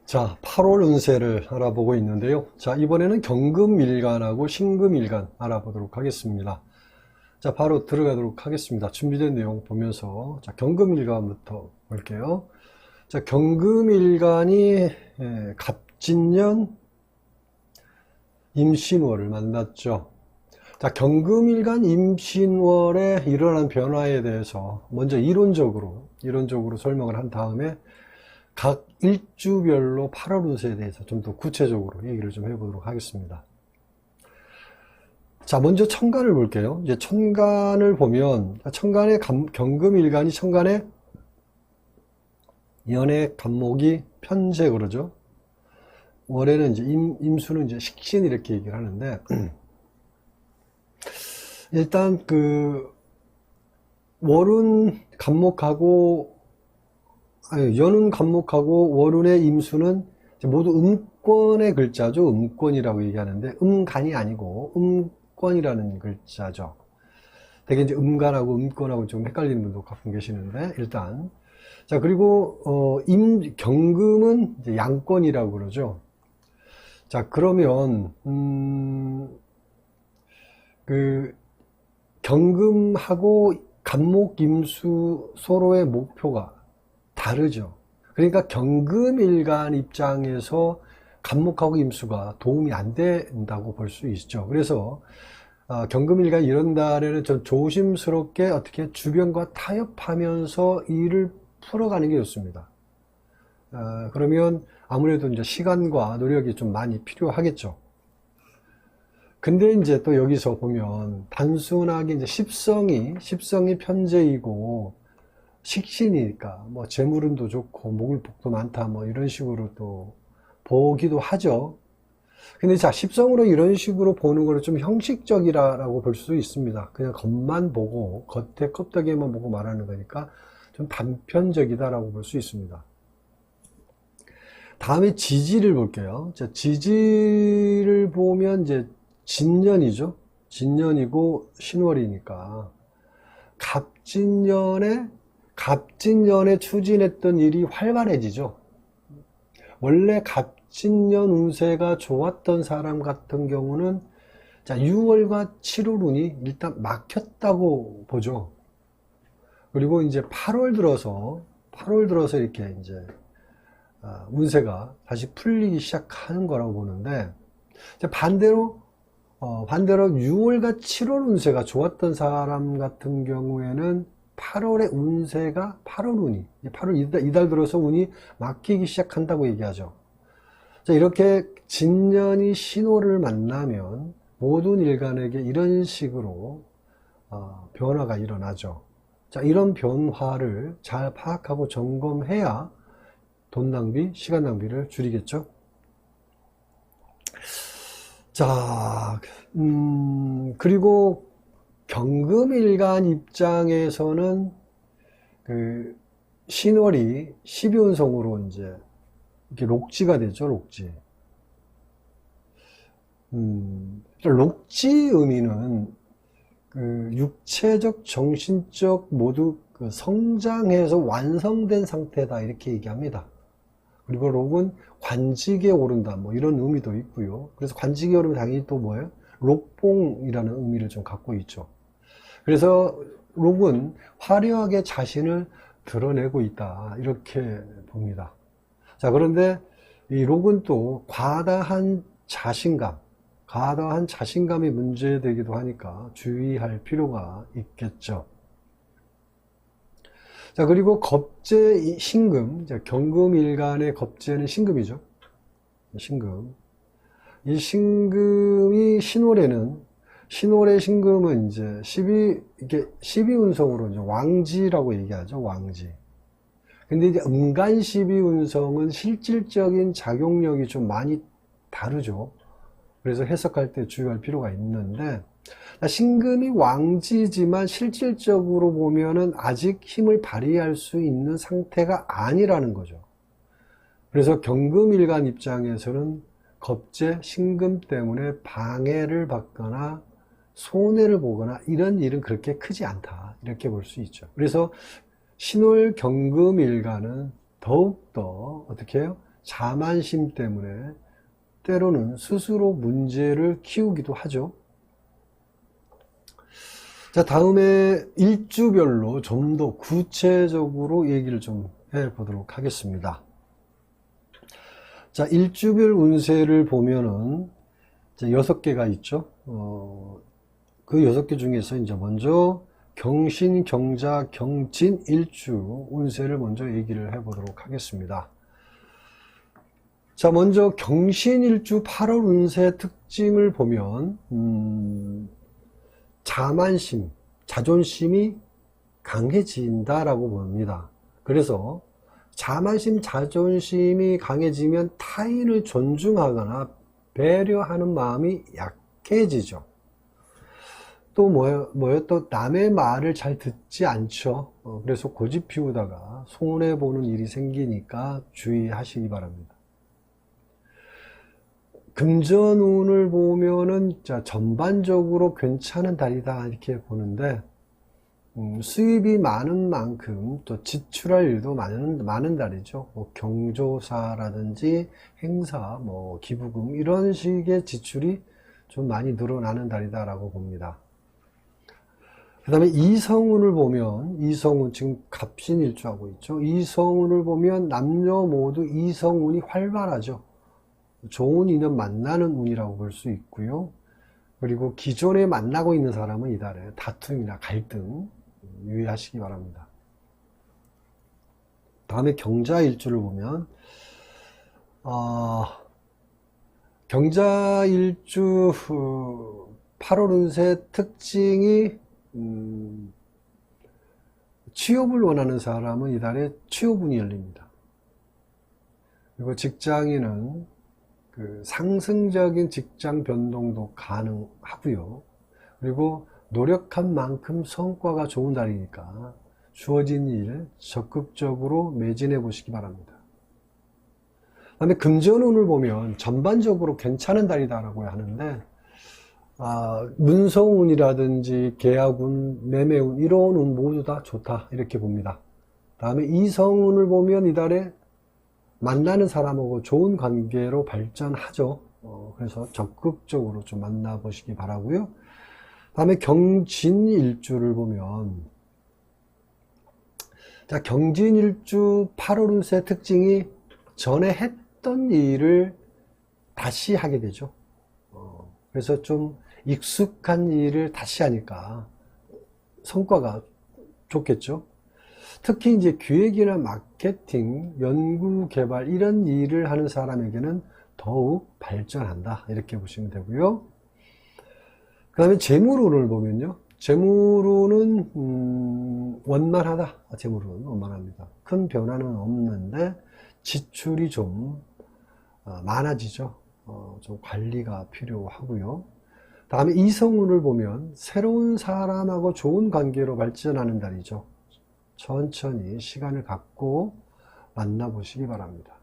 자, 8월 운세를 알아보고 있는데요. 자, 이번에는 경금일간하고 신금일간 알아보도록 하겠습니다. 자, 바로 들어가도록 하겠습니다. 준비된 내용 보면서, 자, 경금일간부터 볼게요. 자, 경금일간이 갑진년 임신월을 만났죠. 자, 경금일간 임신월에 일어난 변화에 대해서 먼저 이론적으로 설명을 한 다음에 각 일주별로 8월 운세에 대해서 좀 더 구체적으로 얘기를 좀 해보도록 하겠습니다. 자, 먼저 천간을 볼게요. 이제 천간을 보면, 천간의 경금일간이 천간에 연의 간목이 편재 그러죠. 월에는 이제 임수는 이제 식신 이렇게 얘기를 하는데, 일단 월은 간목하고 연운 간목하고 월운의 임수는 모두 음권의 글자죠. 음권이라고 얘기하는데 음간이 아니고 음권이라는 글자죠. 되게 이제 음간하고 음권하고 좀 헷갈리는 분도 가끔 계시는데 일단 자, 그리고 경금은 이제 양권이라고 그러죠. 자, 그러면 경금하고 간목 임수 서로의 목표가 다르죠. 그러니까 경금일간 입장에서 간목하고 임수가 도움이 안 된다고 볼 수 있죠. 그래서 경금일간 이런 달에는 좀 조심스럽게 어떻게 주변과 타협하면서 일을 풀어가는 게 좋습니다. 그러면 아무래도 이제 시간과 노력이 좀 많이 필요하겠죠. 근데 이제 또 여기서 보면 단순하게 이제 십성이 편재이고 식신이니까 뭐 재물운도 좋고 목을복도 많다 뭐 이런 식으로 또 보기도 하죠. 근데 자, 십성으로 이런 식으로 보는 거는 좀 형식적이라고 볼 수 있습니다. 그냥 겉만 보고 겉에 껍데기만 보고 말하는 거니까 좀 단편적이다라고 볼 수 있습니다. 다음에 지지를 볼게요. 자, 지지를 보면 이제 진년이죠. 진년이고 신월이니까 갑진년에 추진했던 일이 활발해지죠. 원래 갑진년 운세가 좋았던 사람 같은 경우는 자, 6월과 7월 운이 일단 막혔다고 보죠. 그리고 이제 8월 들어서 이렇게 이제 운세가 다시 풀리기 시작하는 거라고 보는데 반대로 6월과 7월 운세가 좋았던 사람 같은 경우에는 8월의 운세가 8월 운이 8월 이달 들어서 운이 막히기 시작한다고 얘기하죠. 자, 이렇게 진년이 신호를 만나면 모든 일간에게 이런 식으로 변화가 일어나죠. 자, 이런 변화를 잘 파악하고 점검해야 돈 낭비, 시간 낭비를 줄이겠죠. 자, 그리고 경금일간 입장에서는 신월이 12운성으로 이제 이렇게 록지가 되죠, 록지. 록지 의미는 육체적, 정신적 모두 성장해서 완성된 상태다 이렇게 얘기합니다. 그리고 록은 관직에 오른다 뭐 이런 의미도 있고요. 그래서 관직에 오르면 당연히 또 뭐예요? 록봉이라는 의미를 좀 갖고 있죠. 그래서 록은 화려하게 자신을 드러내고 있다 이렇게 봅니다. 자, 그런데 이 록은 또 과다한 자신감이 문제되기도 하니까 주의할 필요가 있겠죠. 자, 그리고 겁재 신금, 경금일간의 겁재는 신금이죠. 신금. 이 신금이 신월의 신금은 이제 12운성으로 이제 왕지라고 얘기하죠, 왕지. 근데 이제 음간 12운성은 실질적인 작용력이 좀 많이 다르죠. 그래서 해석할 때 주의할 필요가 있는데, 신금이 왕지지만 실질적으로 보면은 아직 힘을 발휘할 수 있는 상태가 아니라는 거죠. 그래서 경금일간 입장에서는 겁재, 신금 때문에 방해를 받거나 손해를 보거나 이런 일은 그렇게 크지 않다 이렇게 볼 수 있죠. 그래서 신월 경금일간은 더욱더 어떻게 해요? 자만심 때문에 때로는 스스로 문제를 키우기도 하죠. 자, 다음에 일주별로 좀 더 구체적으로 얘기를 좀 해보도록 하겠습니다. 자, 일주별 운세를 보면은 이제 6개가 있죠. 그 6개 중에서 이제 먼저 경신, 경자, 경진, 일주 운세를 먼저 얘기를 해보도록 하겠습니다. 자, 먼저 경신일주 8월 운세 특징을 보면 자만심, 자존심이 강해진다라고 봅니다. 그래서 자만심, 자존심이 강해지면 타인을 존중하거나 배려하는 마음이 약해지죠. 또 뭐예요? 또 남의 말을 잘 듣지 않죠. 그래서 고집 피우다가 손해보는 일이 생기니까 주의하시기 바랍니다. 금전운을 보면은 자, 전반적으로 괜찮은 달이다 이렇게 보는데 수입이 많은 만큼 또 지출할 일도 많은 달이죠. 뭐 경조사라든지 행사, 뭐 기부금 이런 식의 지출이 좀 많이 늘어나는 달이다라고 봅니다. 그 다음에 이성운을 보면 이성운 지금 갑신일주하고 있죠. 이성운을 보면 남녀 모두 이성운이 활발하죠. 좋은 인연 만나는 운이라고 볼 수 있고요. 그리고 기존에 만나고 있는 사람은 이달에 다툼이나 갈등 유의하시기 바랍니다. 다음에 경자일주를 보면 경자일주 8월 운세 특징이 취업을 원하는 사람은 이달에 취업운이 열립니다. 그리고 직장인은 그 상승적인 직장 변동도 가능하고요. 그리고 노력한 만큼 성과가 좋은 달이니까 주어진 일 적극적으로 매진해 보시기 바랍니다. 그다음에 금전운을 보면 전반적으로 괜찮은 달이다라고 하는데 문서운이라든지 계약운, 매매운 이런 운 모두 다 좋다 이렇게 봅니다. 다음에 이성운을 보면 이달에 만나는 사람하고 좋은 관계로 발전하죠. 그래서 적극적으로 좀 만나보시기 바라고요. 다음에 경진일주를 보면 자, 경진일주 8월 운세 특징이 전에 했던 일을 다시 하게 되죠. 그래서 좀 익숙한 일을 다시 하니까 성과가 좋겠죠. 특히 이제 기획이나 마케팅, 연구, 개발 이런 일을 하는 사람에게는 더욱 발전한다 이렇게 보시면 되고요. 그 다음에 재물운을 보면요. 재물운은 원만하다. 재물운은 원만합니다. 큰 변화는 없는데 지출이 좀 많아지죠. 좀 관리가 필요하고요. 다음에 이성운을 보면 새로운 사람하고 좋은 관계로 발전하는 달이죠. 천천히 시간을 갖고 만나보시기 바랍니다.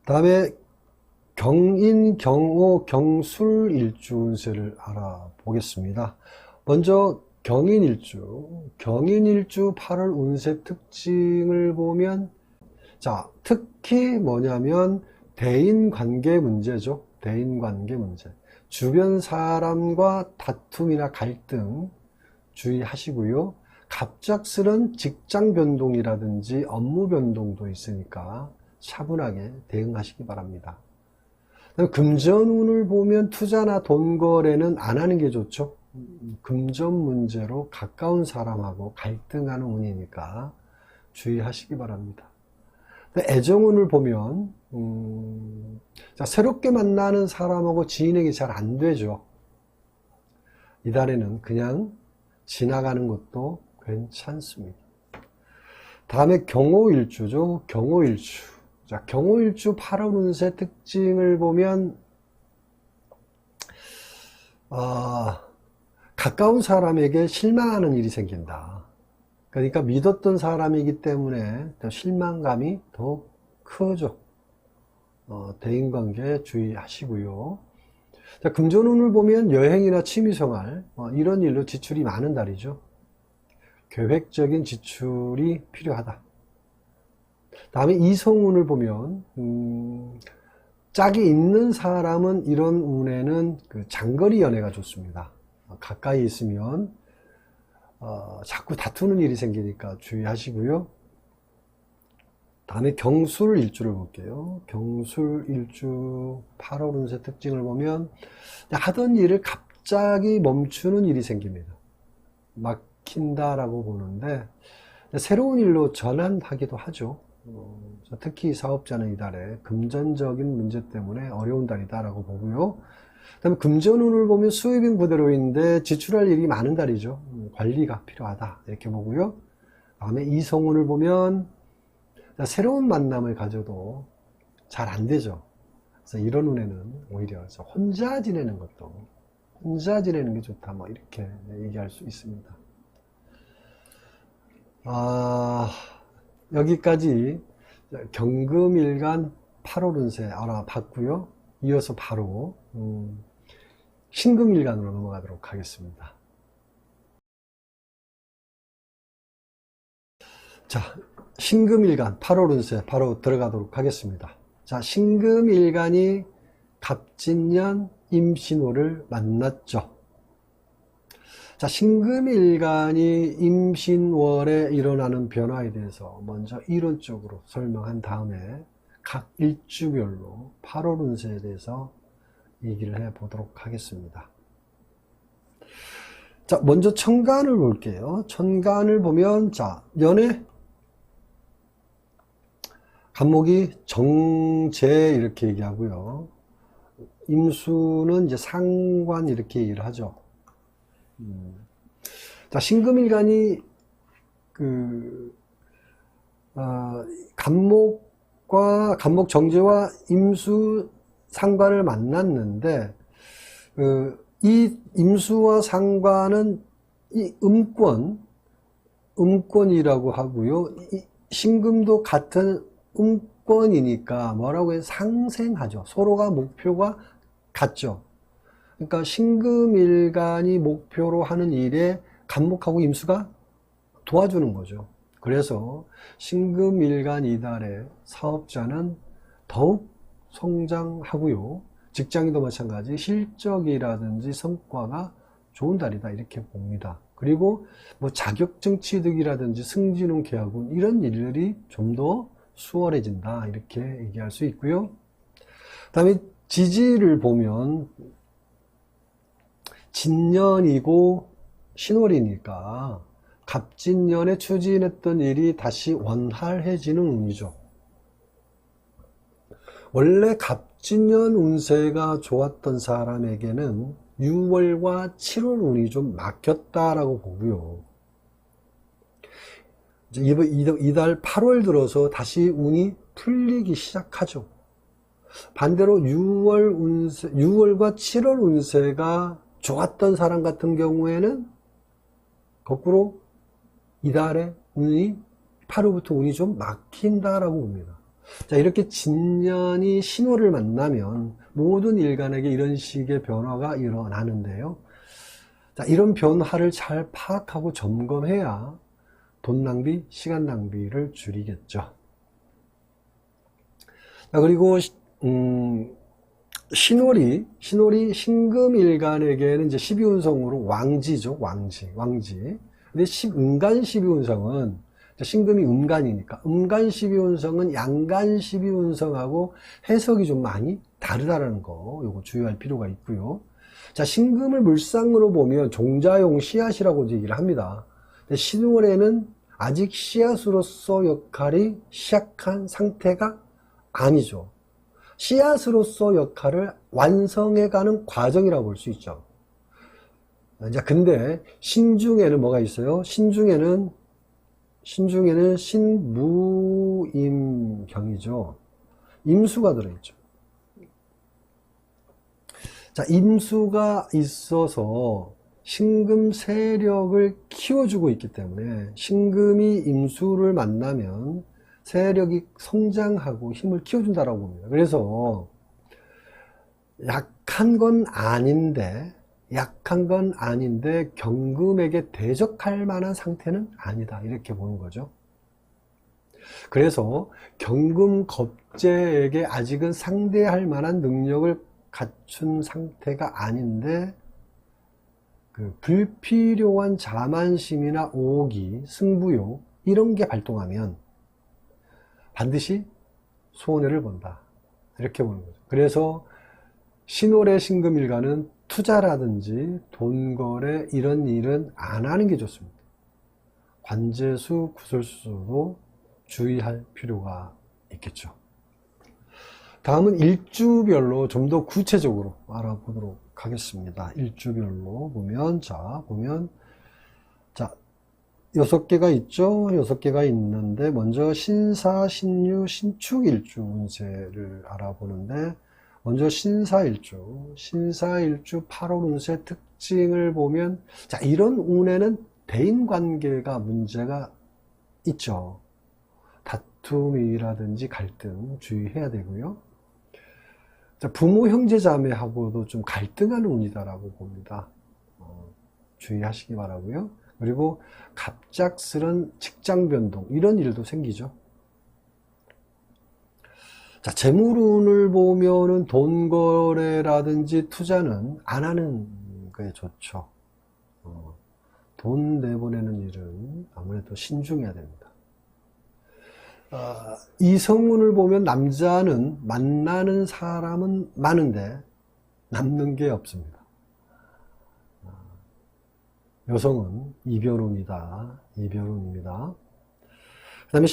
다음에 경인, 경오, 경술 일주 운세를 알아보겠습니다. 먼저 경인일주 8월 운세 특징을 보면 자, 특히 뭐냐면 대인관계 문제죠. 대인관계 문제. 주변 사람과 다툼이나 갈등 주의하시고요. 갑작스런 직장 변동이라든지 업무 변동도 있으니까 차분하게 대응하시기 바랍니다. 금전운을 보면 투자나 돈 거래는 안 하는 게 좋죠. 금전 문제로 가까운 사람하고 갈등하는 운이니까 주의하시기 바랍니다. 애정운을 보면 자, 새롭게 만나는 사람하고 지인에게 잘 안 되죠. 이달에는 그냥 지나가는 것도 괜찮습니다. 다음에 경오일주죠. 경오일주. 자, 경오일주 8월 운세 특징을 보면 가까운 사람에게 실망하는 일이 생긴다. 그러니까 믿었던 사람이기 때문에 더 실망감이 더 크죠. 대인관계 주의하시고요. 자, 금전운을 보면 여행이나 취미생활 이런 일로 지출이 많은 달이죠. 계획적인 지출이 필요하다. 다음에 이성운을 보면 짝이 있는 사람은 이런 운에는 그 장거리 연애가 좋습니다. 가까이 있으면 자꾸 다투는 일이 생기니까 주의하시고요. 다음에 경술일주를 볼게요. 경술일주 8월 운세 특징을 보면 하던 일을 갑자기 멈추는 일이 생깁니다. 막힌다라고 보는데 새로운 일로 전환하기도 하죠. 특히 사업자는 이달에 금전적인 문제 때문에 어려운 달이다라고 보고요. 그 다음에 금전운을 보면 수입은 그대로인데 지출할 일이 많은 달이죠. 관리가 필요하다 이렇게 보고요. 다음에 이성운을 보면 새로운 만남을 가져도 잘 안 되죠. 그래서 이런 운에는 오히려 혼자 지내는 게 좋다 뭐 이렇게 얘기할 수 있습니다. 여기까지 경금일간 8월 운세 알아봤고요. 이어서 바로 신금일간으로 넘어가도록 하겠습니다. 자, 신금일간 8월 운세 바로 들어가도록 하겠습니다. 자, 신금일간이 갑진년 임신호를 만났죠. 자, 신금일간이 임신월에 일어나는 변화에 대해서 먼저 이론적으로 설명한 다음에 각 일주별로 8월 운세에 대해서 얘기를 해 보도록 하겠습니다. 자, 먼저 천간을 볼게요. 천간을 보면, 자, 연애, 간목이 정제 이렇게 얘기하고요. 임수는 이제 상관 이렇게 얘기를 하죠. 자, 신금일간이 간목 정제와 임수 상관을 만났는데 이 임수와 상관은 이 음권이라고 하고요. 이 신금도 같은 음권이니까 뭐라고 해서 상생하죠. 서로가 목표가 같죠. 그러니까 신금일간이 목표로 하는 일에 간목하고 임수가 도와주는 거죠. 그래서 신금일간 이달에 사업자는 더욱 성장하고요. 직장인도 마찬가지 실적이라든지 성과가 좋은 달이다 이렇게 봅니다. 그리고 뭐 자격증 취득이라든지 승진운 계약운 이런 일들이 좀 더 수월해진다 이렇게 얘기할 수 있고요. 그 다음에 지지를 보면 진년이고 신월이니까 갑진년에 추진했던 일이 다시 원활해지는 운이죠. 원래 갑진년 운세가 좋았던 사람에게는 6월과 7월 운이 좀 막혔다라고 보고요. 이달 8월 들어서 다시 운이 풀리기 시작하죠. 반대로 6월과 7월 운세가 좋았던 사람 같은 경우에는 거꾸로 이달에 운이 8월부터 운이 좀 막힌다라고 봅니다. 자, 이렇게 진년이 신월을 만나면 모든 일간에게 이런 식의 변화가 일어나는데요. 자, 이런 변화를 잘 파악하고 점검해야 돈 낭비, 시간 낭비를 줄이겠죠. 자, 그리고 신월이 신금일간에게는 이제 12운성으로 왕지죠. 왕지. 근데 음간 12운성은 신금이 음간이니까 음간 12운성은 양간 12운성하고 해석이 좀 많이 다르다는 거 요거 주의할 필요가 있고요. 자, 신금을 물상으로 보면 종자용 씨앗이라고 얘기를 합니다. 신월에는 아직 씨앗으로서 역할이 시작한 상태가 아니죠. 씨앗으로서 역할을 완성해가는 과정이라고 볼 수 있죠. 자, 근데 신중에는 뭐가 있어요? 신중에는 신무임경이죠. 임수가 들어있죠. 자, 임수가 있어서 신금 세력을 키워주고 있기 때문에 신금이 임수를 만나면 세력이 성장하고 힘을 키워준다라고 봅니다. 그래서 약한 건 아닌데 경금에게 대적할 만한 상태는 아니다 이렇게 보는 거죠. 그래서 경금겁재에게 아직은 상대할 만한 능력을 갖춘 상태가 아닌데 그 불필요한 자만심이나 오기, 승부욕 이런 게 발동하면 반드시 손해를 본다. 이렇게 보는 거죠. 그래서 신월의 신금일간은 투자라든지 돈거래 이런 일은 안 하는 게 좋습니다. 관재수, 구설수도 주의할 필요가 있겠죠. 다음은 일주별로 좀 더 구체적으로 알아보도록 하겠습니다. 일주별로 보면, 자, 6개가 있죠? 6개가 있는데, 먼저 신사, 신유, 신축 일주 운세를 알아보는데, 먼저 신사일주 8월 운세 특징을 보면, 자, 이런 운에는 대인관계가 문제가 있죠. 다툼이라든지 갈등 주의해야 되고요. 자, 부모, 형제, 자매하고도 좀 갈등하는 운이다라고 봅니다. 주의하시기 바라고요. 그리고 갑작스런 직장 변동 이런 일도 생기죠. 자, 재물운을 보면은 돈 거래라든지 투자는 안 하는 게 좋죠. 돈 내보내는 일은 아무래도 신중해야 됩니다. 이성운을 보면 남자는 만나는 사람은 많은데 남는 게 없습니다. 여성은 이별운이다. 이별운입니다. 그 다음에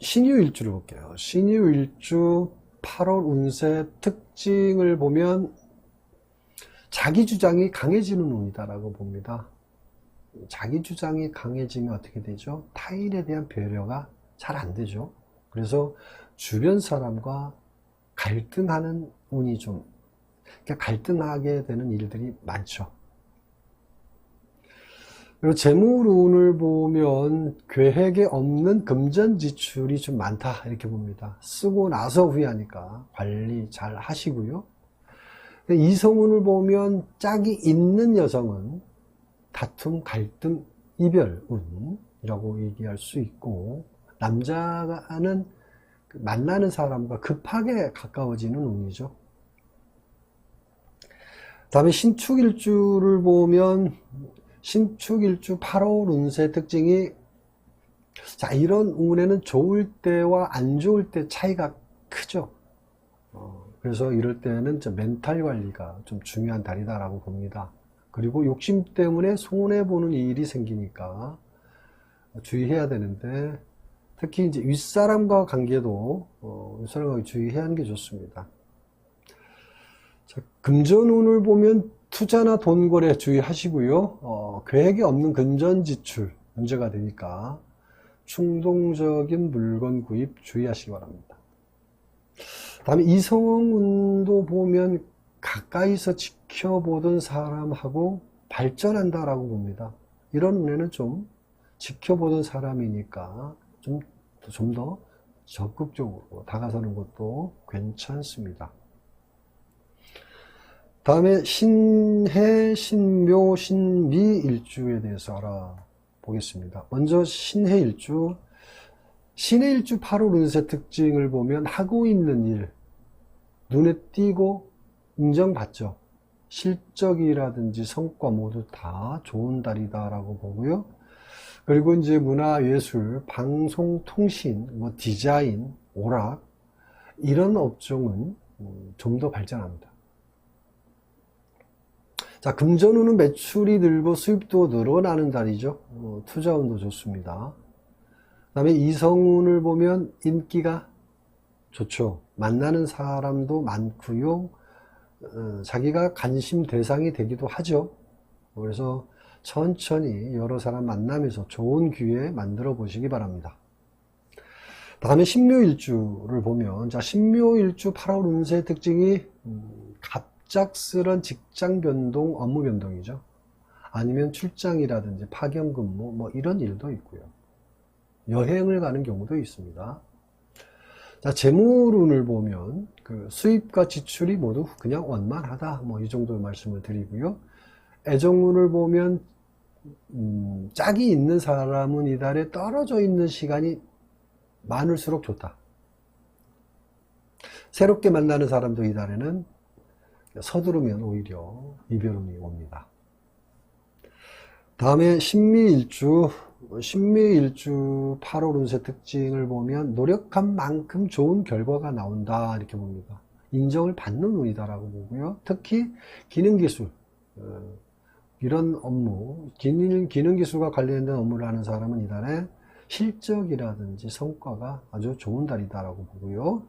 신유일주를 볼게요. 신유일주 8월 운세 특징을 보면 자기 주장이 강해지는 운이다라고 봅니다. 자기 주장이 강해지면 어떻게 되죠? 타인에 대한 배려가 잘 안 되죠. 그래서 주변 사람과 갈등하는 운이 좀, 그러니까 갈등하게 되는 일들이 많죠. 그리고 재물운을 보면 계획에 없는 금전 지출이 좀 많다 이렇게 봅니다. 쓰고 나서 후회하니까 관리 잘 하시고요. 이성운을 보면 짝이 있는 여성은 다툼, 갈등, 이별운이라고 얘기할 수 있고, 남자는 만나는 사람과 급하게 가까워지는 운이죠. 다음에 신축일주를 보면 신축일주 8월 운세 특징이, 자, 이런 운에는 좋을 때와 안 좋을 때 차이가 크죠. 그래서 이럴 때는 멘탈 관리가 좀 중요한 달이다라고 봅니다. 그리고 욕심 때문에 손해보는 일이 생기니까 주의해야 되는데, 특히 이제 윗사람과 관계도 윗사람과 주의해야 하는 게 좋습니다. 자, 금전운을 보면 투자나 돈 거래 주의하시고요. 계획에 없는 금전 지출 문제가 되니까 충동적인 물건 구입 주의하시기 바랍니다. 다음에 이성운도 보면 가까이서 지켜보던 사람하고 발전한다라고 봅니다. 이런 운에는 좀 지켜보던 사람이니까 좀 더 적극적으로 다가서는 것도 괜찮습니다. 다음에 신해, 신묘, 신미 일주에 대해서 알아보겠습니다. 먼저 신해 일주. 신해 일주 8월 운세 특징을 보면 하고 있는 일, 눈에 띄고 인정받죠. 실적이라든지 성과 모두 다 좋은 달이다라고 보고요. 그리고 이제 문화, 예술, 방송, 통신, 디자인, 오락 이런 업종은 좀 더 발전합니다. 자, 금전운은 매출이 늘고 수입도 늘어나는 달이죠. 투자운도 좋습니다. 그 다음에 이성운을 보면 인기가 좋죠. 만나는 사람도 많고요. 자기가 관심 대상이 되기도 하죠. 그래서 천천히 여러 사람 만나면서 좋은 기회 만들어 보시기 바랍니다. 다음에 신묘일주를 보면, 자, 신묘일주 8월 운세 특징이 갑작스런 직장 변동, 업무 변동이죠. 아니면 출장이라든지 파견 근무 이런 일도 있고요. 여행을 가는 경우도 있습니다. 자, 재물운을 보면 그 수입과 지출이 모두 그냥 원만하다. 이 정도 말씀을 드리고요. 애정운을 보면 짝이 있는 사람은 이달에 떨어져 있는 시간이 많을수록 좋다. 새롭게 만나는 사람도 이달에는 서두르면 오히려 이별운이 옵니다. 다음에 신미일주 8월 운세 특징을 보면 노력한 만큼 좋은 결과가 나온다 이렇게 봅니다. 인정을 받는 운이다라고 보고요. 특히 기능기술 이런 업무, 기능기술과 관련된 업무를 하는 사람은 이달에 실적이라든지 성과가 아주 좋은 달이다라고 보고요.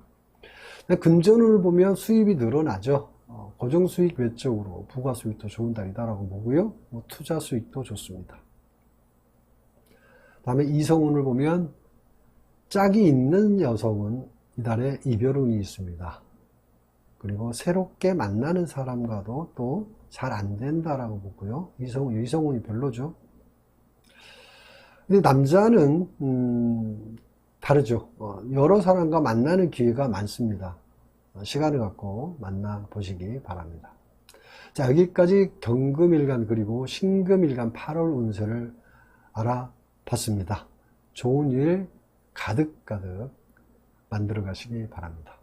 금전운을 보면 수입이 늘어나죠. 고정수익 외적으로 부가수익도 좋은 달이다라고 보고요. 투자 수익도 좋습니다. 다음에 이성운을 보면 짝이 있는 여성은 이달에 이별운이 있습니다. 그리고 새롭게 만나는 사람과도 또 잘 안 된다라고 보고요. 이성운이 별로죠. 근데 남자는 다르죠. 여러 사람과 만나는 기회가 많습니다. 시간을 갖고 만나보시기 바랍니다. 자, 여기까지 경금일간 그리고 신금일간 8월 운세를 알아봤습니다. 좋은 일 가득가득 만들어 가시기 바랍니다.